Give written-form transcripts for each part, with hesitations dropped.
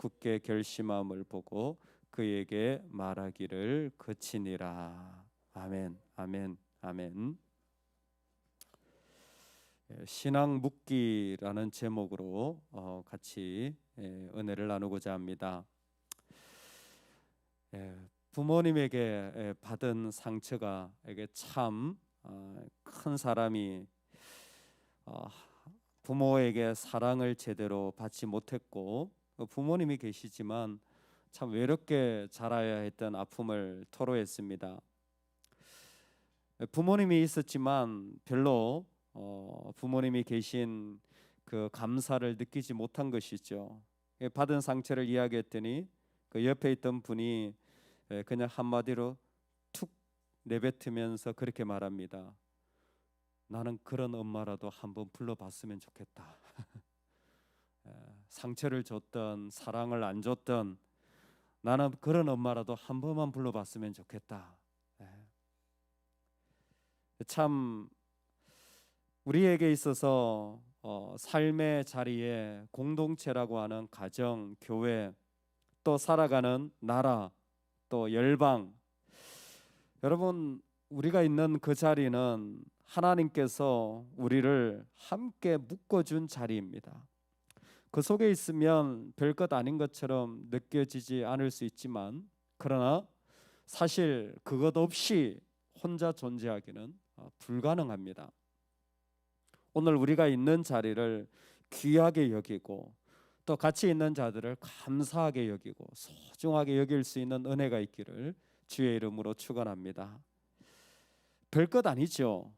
굳게 결심함을 보고 그에게 말하기를 그치니라. 아멘, 아멘, 아멘. 신앙 묻기라는 제목으로 같이 은혜를 나누고자 합니다. 부모님에게 받은 상처가 이게 참 큰 사람이 부모에게 사랑을 제대로 받지 못했고 부모님이 계시지만 참 외롭게 자라야 했던 아픔을 토로했습니다. 부모님이 있었지만 별로 부모님이 계신 그 감사를 느끼지 못한 것이죠. 받은 상처를 이야기했더니 그 옆에 있던 분이 그냥 한마디로 툭 내뱉으면서 그렇게 말합니다. 나는 그런 엄마라도 한번 불러봤으면 좋겠다. 상처를 줬던 사랑을 안 줬던 나는 그런 엄마라도 한 번만 불러봤으면 좋겠다. 참 우리에게 있어서 삶의 자리에 공동체라고 하는 가정, 교회, 또 살아가는 나라, 또 열방, 여러분 우리가 있는 그 자리는 하나님께서 우리를 함께 묶어준 자리입니다. 그 속에 있으면 별것 아닌 것처럼 느껴지지 않을 수 있지만 그러나 사실 그것 없이 혼자 존재하기는 불가능합니다. 오늘 우리가 있는 자리를 귀하게 여기고 또 같이 있는 자들을 감사하게 여기고 소중하게 여길 수 있는 은혜가 있기를 주의 이름으로 축원합니다. 별것 아니죠.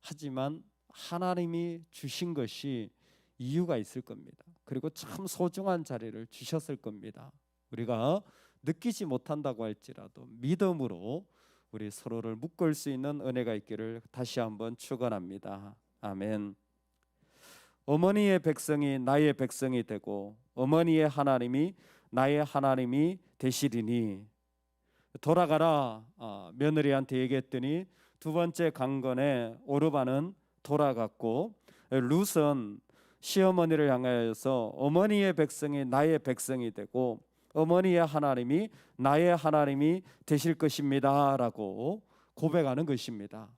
하지만 하나님이 주신 것이 이유가 있을 겁니다. 그리고 참 소중한 자리를 주셨을 겁니다. 우리가 느끼지 못한다고 할지라도 믿음으로 우리 서로를 묶을 수 있는 은혜가 있기를 다시 한번 축원합니다. 아멘. 어머니의 백성이 나의 백성이 되고 어머니의 하나님이 나의 하나님이 되시리니 돌아가라 며느리한테 얘기했더니 두 번째 강건에 오르바는 돌아갔고 룻은 시어머니를 향하여서 어머니의 백성이 나의 백성이 되고 어머니의 하나님이 나의 하나님이 되실 것입니다 라고 고백하는 것입니다.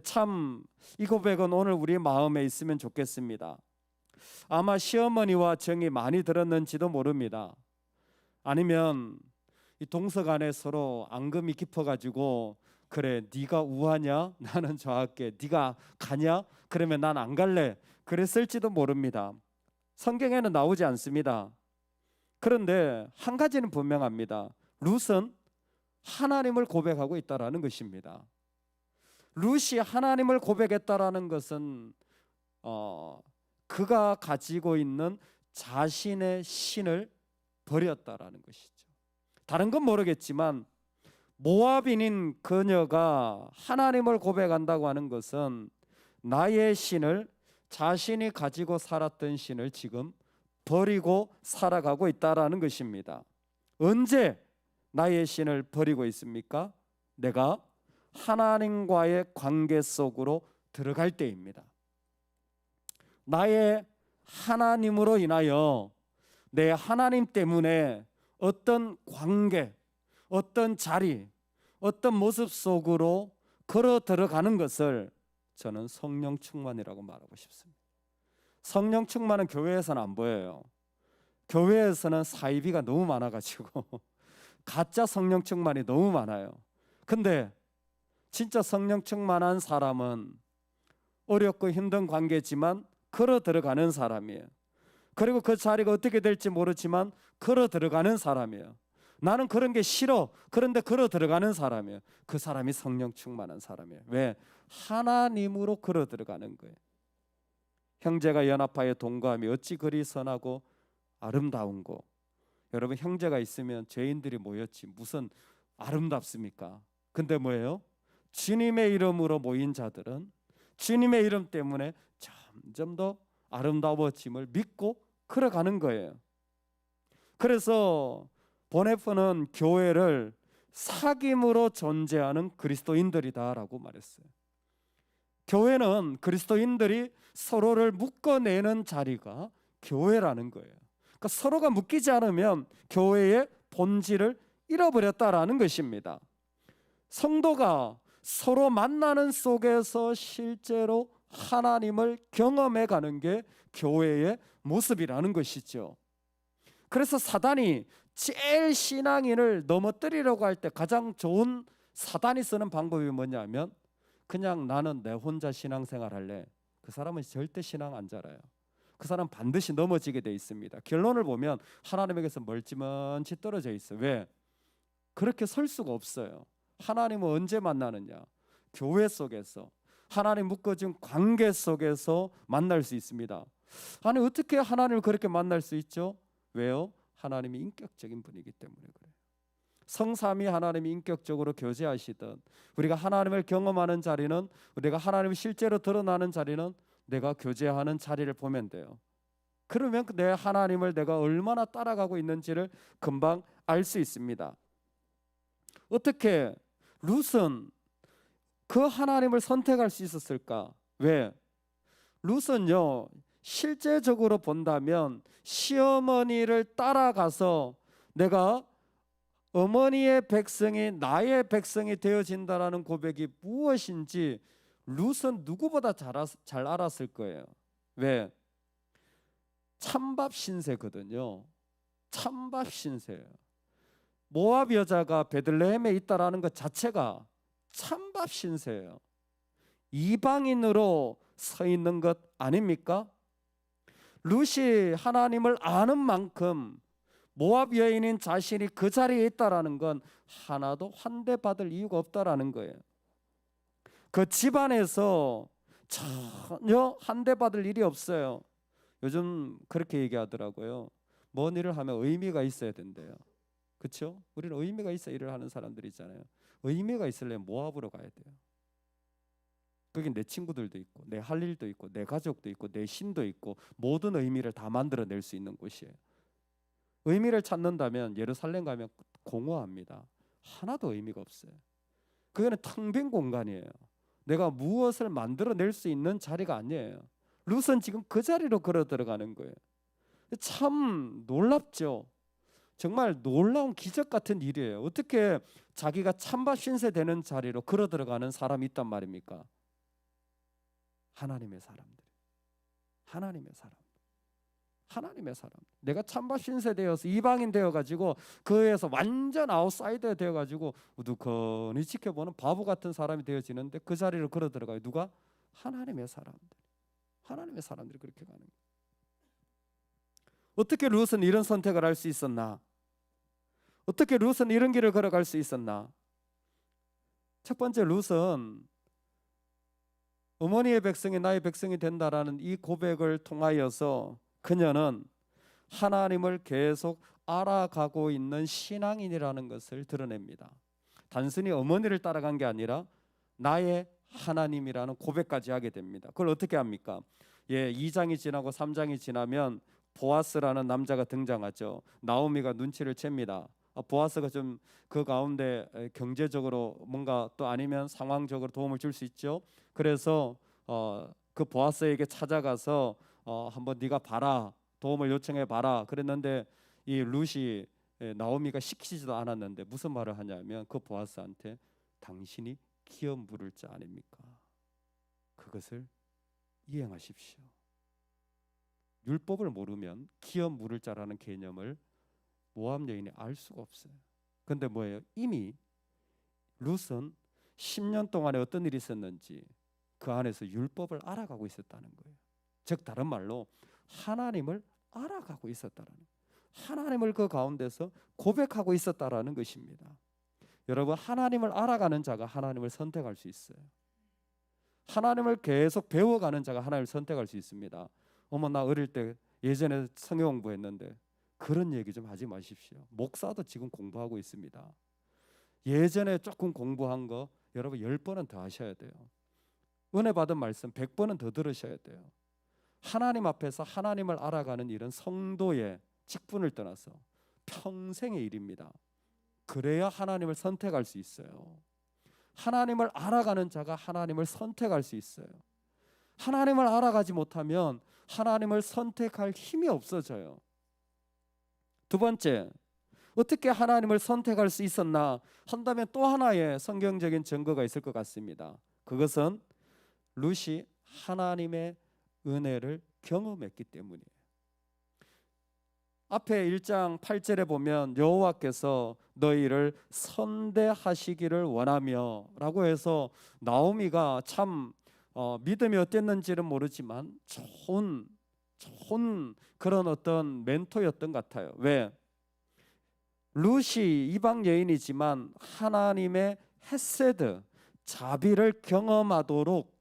참 이 고백은 오늘 우리 마음에 있으면 좋겠습니다. 아마 시어머니와 정이 많이 들었는지도 모릅니다. 아니면 이 동서간에 서로 앙금이 깊어가지고 그래 네가 우하냐? 나는 저 할게. 네가 가냐? 그러면 난 안 갈래. 그랬을지도 모릅니다. 성경에는 나오지 않습니다. 그런데 한 가지는 분명합니다. 룻은 하나님을 고백하고 있다라는 것입니다. 룻이 하나님을 고백했다라는 것은 그가 가지고 있는 자신의 신을 버렸다라는 것이죠. 다른 건 모르겠지만 모압인인 그녀가 하나님을 고백한다고 하는 것은 나의 신을 자신이 가지고 살았던 신을 지금 버리고 살아가고 있다라는 것입니다. 언제 나의 신을 버리고 있습니까? 내가 하나님과의 관계 속으로 들어갈 때입니다. 나의 하나님으로 인하여 내 하나님 때문에 어떤 관계, 어떤 자리, 어떤 모습 속으로 걸어 들어가는 것을 저는 성령 충만이라고 말하고 싶습니다. 성령 충만은 교회에서는 안 보여요. 교회에서는 사이비가 너무 많아가지고 가짜 성령 충만이 너무 많아요. 근데 진짜 성령 충만한 사람은 어렵고 힘든 관계지만 걸어 들어가는 사람이에요. 그리고 그 자리가 어떻게 될지 모르지만 걸어 들어가는 사람이에요. 나는 그런 게 싫어. 그런데 걸어 들어가는 사람이에요. 그 사람이 성령 충만한 사람이에요. 왜? 하나님으로 걸어 들어가는 거예요. 형제가 연합하여 동거함이 어찌 그리 선하고 아름다운고. 여러분 형제가 있으면 죄인들이 모였지 무슨 아름답습니까? 근데 뭐예요? 주님의 이름으로 모인 자들은 주님의 이름 때문에 점점 더 아름다워짐을 믿고 걸어가는 거예요. 그래서 보네프는 교회를 사귐으로 존재하는 그리스도인들이다라고 말했어요. 교회는 그리스도인들이 서로를 묶어내는 자리가 교회라는 거예요. 그러니까 서로가 묶이지 않으면 교회의 본질을 잃어버렸다라는 것입니다. 성도가 서로 만나는 속에서 실제로 하나님을 경험해 가는 게 교회의 모습이라는 것이죠. 그래서 사단이 제일 신앙인을 넘어뜨리려고 할 때 가장 좋은 사단이 쓰는 방법이 뭐냐면 그냥 나는 내 혼자 신앙생활 할래. 그 사람은 절대 신앙 안 자라요. 그 사람 반드시 넘어지게 돼 있습니다. 결론을 보면 하나님에게서 멀찌멀치 떨어져 있어요. 왜? 그렇게 설 수가 없어요. 하나님은 언제 만나느냐? 교회 속에서, 하나님 묶어진 관계 속에서 만날 수 있습니다. 아니 어떻게 하나님을 그렇게 만날 수 있죠? 왜요? 하나님이 인격적인 분이기 때문에 그래요. 성삼위 하나님이 인격적으로 교제하시던, 우리가 하나님을 경험하는 자리는, 우리가 하나님이 실제로 드러나는 자리는 내가 교제하는 자리를 보면 돼요. 그러면 내 하나님을 내가 얼마나 따라가고 있는지를 금방 알 수 있습니다. 어떻게 룻은 그 하나님을 선택할 수 있었을까? 왜? 룻은요, 실제적으로 본다면 시어머니를 따라가서 내가 어머니의 백성이 나의 백성이 되어진다라는 고백이 무엇인지 룻은 누구보다 잘 알았을 거예요. 왜? 찬밥 신세거든요. 찬밥 신세예요. 모압 여자가 베들레헴에 있다라는 것 자체가 찬밥 신세예요. 이방인으로 서 있는 것 아닙니까? 룻이 하나님을 아는 만큼 모압 여인인 자신이 그 자리에 있다라는 건 하나도 환대받을 이유가 없다라는 거예요. 그 집안에서 전혀 환대받을 일이 없어요. 요즘 그렇게 얘기하더라고요. 뭔 일을 하면 의미가 있어야 된대요. 그렇죠? 우리는 의미가 있어야 일을 하는 사람들 있잖아요. 의미가 있으려면 모압으로 가야 돼요. 거기 내 친구들도 있고 내 할 일도 있고 내 가족도 있고 내 신도 있고 모든 의미를 다 만들어낼 수 있는 곳이에요. 의미를 찾는다면 예루살렘 가면 공허합니다. 하나도 의미가 없어요. 그거는 텅 빈 공간이에요. 내가 무엇을 만들어낼 수 있는 자리가 아니에요. 룻은 지금 그 자리로 걸어 들어가는 거예요. 참 놀랍죠. 정말 놀라운 기적 같은 일이에요. 어떻게 자기가 찬밥 신세 되는 자리로 걸어 들어가는 사람이 있단 말입니까? 하나님의 사람들. 하나님의 사람. 하나님의 사람. 내가 찬밥 신세 되어서 이방인 되어가지고 그에서 완전 아웃사이더 되어가지고 우두커니 지켜보는 바보 같은 사람이 되어지는데 그 자리를 걸어 들어가요. 누가? 하나님의 사람들. 하나님의 사람들이 그렇게 가는 거예요. 어떻게 룻은 이런 선택을 할 수 있었나? 어떻게 룻은 이런 길을 걸어갈 수 있었나? 첫 번째, 룻은 어머니의 백성이 나의 백성이 된다라는 이 고백을 통하여서 그녀는 하나님을 계속 알아가고 있는 신앙인이라는 것을 드러냅니다. 단순히 어머니를 따라간 게 아니라 나의 하나님이라는 고백까지 하게 됩니다. 그걸 어떻게 합니까? 2장이 지나고 3장이 지나면 보아스라는 남자가 등장하죠. 나오미가 눈치를 챕니다. 보아스가 좀 그 가운데 경제적으로 뭔가 또 아니면 상황적으로 도움을 줄 수 있죠. 그래서 그 보아스에게 찾아가서 한번 네가 봐라, 도움을 요청해 봐라 그랬는데 이 룻이 나오미가 시키지도 않았는데 무슨 말을 하냐면 그 보아스한테 당신이 기업 물을 자 아닙니까? 그것을 이행하십시오. 율법을 모르면 기업 물을 자라는 개념을 모압 여인이 알 수가 없어요. 근데 뭐예요? 이미 룻은 10년 동안에 어떤 일이 있었는지 그 안에서 율법을 알아가고 있었다는 거예요. 즉 다른 말로 하나님을 알아가고 있었다라는, 하나님을 그 가운데서 고백하고 있었다라는 것입니다. 여러분, 하나님을 알아가는 자가 하나님을 선택할 수 있어요. 하나님을 계속 배워가는 자가 하나님을 선택할 수 있습니다. 어머, 나 어릴 때 예전에 성경 공부했는데 그런 얘기 좀 하지 마십시오. 목사도 지금 공부하고 있습니다. 예전에 조금 공부한 거 여러분 10번은 더 하셔야 돼요. 은혜 받은 말씀 100번은 더 들으셔야 돼요. 하나님 앞에서 하나님을 알아가는 일은 성도의 직분을 떠나서 평생의 일입니다. 그래야 하나님을 선택할 수 있어요. 하나님을 알아가는 자가 하나님을 선택할 수 있어요. 하나님을 알아가지 못하면 하나님을 선택할 힘이 없어져요. 두 번째, 어떻게 하나님을 선택할 수 있었나 한다면 또 하나의 성경적인 증거가 있을 것 같습니다. 그것은 룻이 하나님의 은혜를 경험했기 때문이에요. 앞에 1장 8절에 보면 여호와께서 너희를 선대하시기를 원하며 라고 해서 나오미가 참 믿음이 어땠는지는 모르지만 좋은 그런 어떤 멘토였던 것 같아요. 왜? 룻이 이방 여인이지만 하나님의 헤세드, 자비를 경험하도록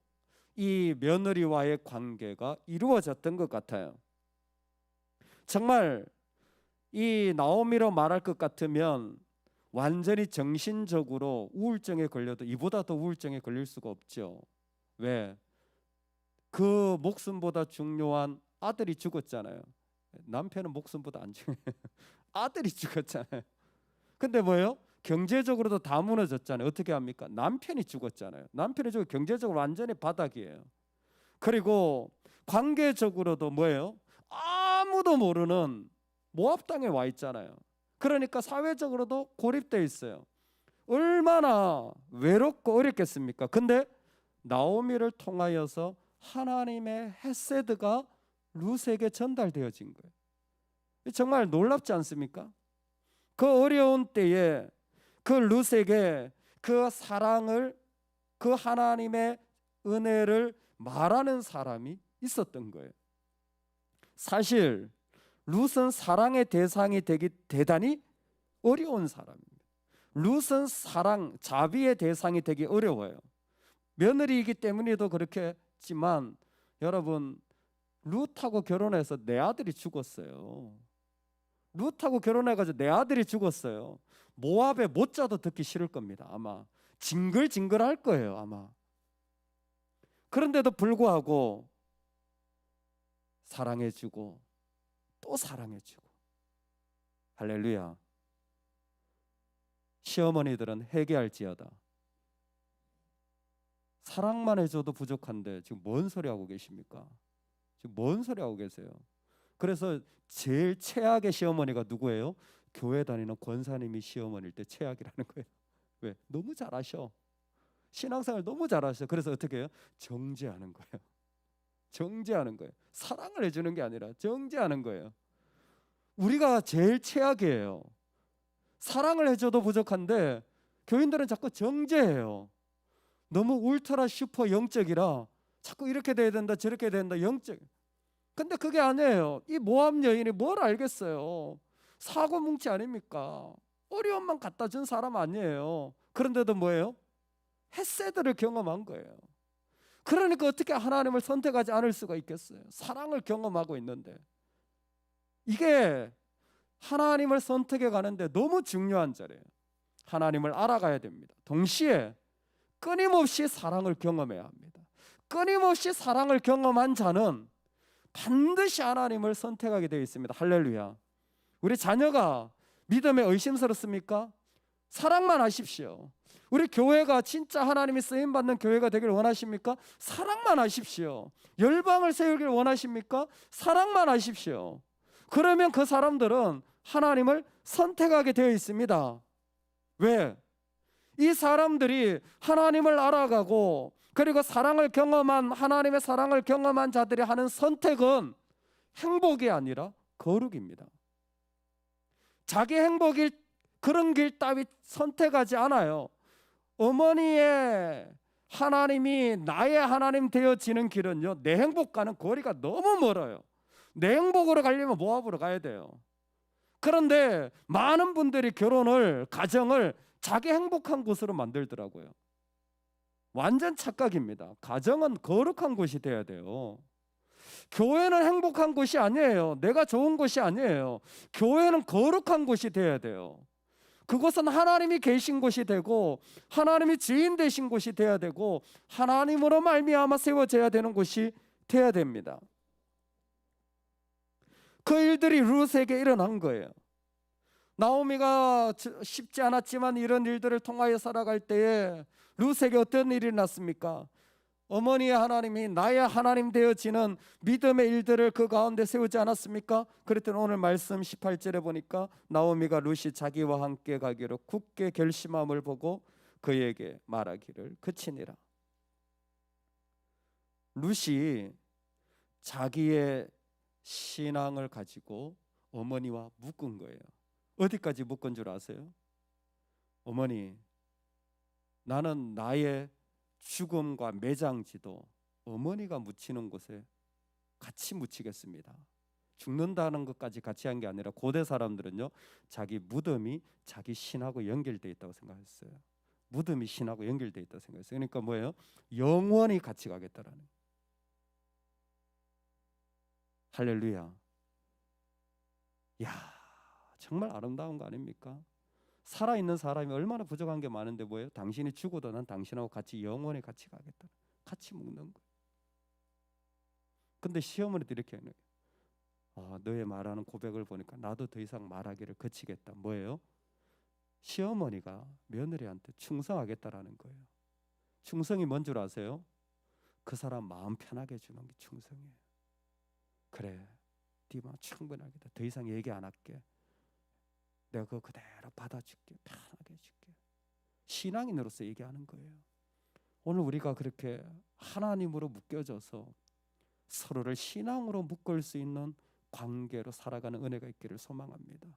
이 며느리와의 관계가 이루어졌던 것 같아요. 정말 이 나오미로 말할 것 같으면 완전히 정신적으로 우울증에 걸려도 이보다 더 우울증에 걸릴 수가 없죠. 왜? 그 목숨보다 중요한 아들이 죽었잖아요. 남편은 목숨보다 안 중요해요. 아들이 죽었잖아요. 근데 뭐예요? 경제적으로도 다 무너졌잖아요. 어떻게 합니까? 남편이 죽었잖아요. 남편이 죽어 경제적으로 완전히 바닥이에요. 그리고 관계적으로도 뭐예요? 아무도 모르는 모압 땅에 와 있잖아요. 그러니까 사회적으로도 고립되어 있어요. 얼마나 외롭고 어렵겠습니까? 근데 나오미를 통하여서 하나님의 헤세드가 룻에게 전달되어진 거예요. 정말 놀랍지 않습니까? 그 어려운 때에 그 룻에게 그 사랑을, 그 하나님의 은혜를 말하는 사람이 있었던 거예요. 사실 룻은 사랑의 대상이 되기 대단히 어려운 사람입니다. 룻은 사랑, 자비의 대상이 되기 어려워요. 며느리이기 때문에도 그렇겠지만 여러분, 룻하고 결혼해서 내 아들이 죽었어요. 룻하고 결혼해가지고 내 아들이 죽었어요. 모압의 모자도 듣기 싫을 겁니다. 아마 징글징글할 거예요. 아마. 그런데도 불구하고 사랑해주고 또 사랑해주고. 할렐루야. 시어머니들은 회개할지어다. 사랑만 해줘도 부족한데 지금 뭔 소리 하고 계십니까? 지금 뭔 소리 하고 계세요? 그래서 제일 최악의 시어머니가 누구예요? 교회 다니는 권사님이 시어머니일 때 최악이라는 거예요. 왜? 너무 잘하셔. 신앙생활 너무 잘하셔. 그래서 어떻게 해요? 정죄하는 거예요. 정죄하는 거예요. 사랑을 해주는 게 아니라 정죄하는 거예요. 우리가 제일 최악이에요. 사랑을 해줘도 부족한데 교인들은 자꾸 정죄해요. 너무 울트라 슈퍼 영적이라 자꾸 이렇게 돼야 된다 저렇게 돼야 된다 영적. 근데 그게 아니에요. 이 모압 여인이 뭘 알겠어요. 사고뭉치 아닙니까? 어려움만 갖다 준 사람 아니에요. 그런데도 뭐예요? 헤세드를 경험한 거예요. 그러니까 어떻게 하나님을 선택하지 않을 수가 있겠어요? 사랑을 경험하고 있는데. 이게 하나님을 선택해 가는데 너무 중요한 자리예요. 하나님을 알아가야 됩니다. 동시에 끊임없이 사랑을 경험해야 합니다. 끊임없이 사랑을 경험한 자는 반드시 하나님을 선택하게 되어 있습니다. 할렐루야. 우리 자녀가 믿음에 의심스럽습니까? 사랑만 하십시오. 우리 교회가 진짜 하나님이 쓰임받는 교회가 되길 원하십니까? 사랑만 하십시오. 열방을 세우길 원하십니까? 사랑만 하십시오. 그러면 그 사람들은 하나님을 선택하게 되어 있습니다. 왜? 이 사람들이 하나님을 알아가고 그리고 사랑을 경험한, 하나님의 사랑을 경험한 자들이 하는 선택은 행복이 아니라 거룩입니다. 자기 행복일 그런 길 따위 선택하지 않아요. 어머니의 하나님이 나의 하나님 되어지는 길은요, 내 행복과는 거리가 너무 멀어요. 내 행복으로 가려면 모압으로 가야 돼요. 그런데 많은 분들이 결혼을, 가정을 자기 행복한 곳으로 만들더라고요. 완전 착각입니다. 가정은 거룩한 곳이 돼야 돼요. 교회는 행복한 곳이 아니에요. 내가 좋은 곳이 아니에요. 교회는 거룩한 곳이 돼야 돼요. 그곳은 하나님이 계신 곳이 되고 하나님이 주인 되신 곳이 돼야 되고 하나님으로 말미암아 세워져야 되는 곳이 돼야 됩니다. 그 일들이 룻에게 일어난 거예요. 나오미가 쉽지 않았지만 이런 일들을 통하여 살아갈 때에 룻에게 어떤 일이 났습니까? 어머니의 하나님이 나의 하나님 되어지는 믿음의 일들을 그 가운데 세우지 않았습니까? 그랬더니 오늘 말씀 18절에 보니까 나오미가 룻이 자기와 함께 가기로 굳게 결심함을 보고 그에게 말하기를 그치니라. 룻이 자기의 신앙을 가지고 어머니와 묶은 거예요. 어디까지 묶은 줄 아세요? 어머니, 나는 나의 죽음과 매장지도 어머니가 묻히는 곳에 같이 묻히겠습니다. 죽는다는 것까지 같이 한 게 아니라 고대 사람들은요, 자기 무덤이 자기 신하고 연결되어 있다고 생각했어요. 무덤이 신하고 연결되어 있다고 생각했어요. 그러니까 뭐예요? 영원히 같이 가겠다라는. 할렐루야. 야, 정말 아름다운 거 아닙니까? 살아있는 사람이 얼마나 부족한 게 많은데 뭐예요? 당신이 죽어도 난 당신하고 같이 영원히 같이 가겠다. 같이 묵는 거예요. 근데 시어머니도 이렇게 하는 거예요. 너의 말하는 고백을 보니까 나도 더 이상 말하기를 그치겠다. 뭐예요? 시어머니가 며느리한테 충성하겠다라는 거예요. 충성이 뭔 줄 아세요? 그 사람 마음 편하게 해주는 게 충성이에요. 그래, 네 마음 충분하겠다. 더 이상 얘기 안 할게. 내가 그거 그대로 받아줄게. 편하게 해줄게. 신앙인으로서 얘기하는 거예요. 오늘 우리가 그렇게 하나님으로 묶여져서 서로를 신앙으로 묶을 수 있는 관계로 살아가는 은혜가 있기를 소망합니다.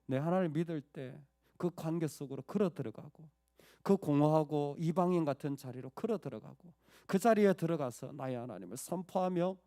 내 하나님을 믿을 때 그 관계 속으로 걸어 들어가고 그 공허하고 이방인 같은 자리로 걸어 들어가고 그 자리에 들어가서 나의 하나님을 선포하며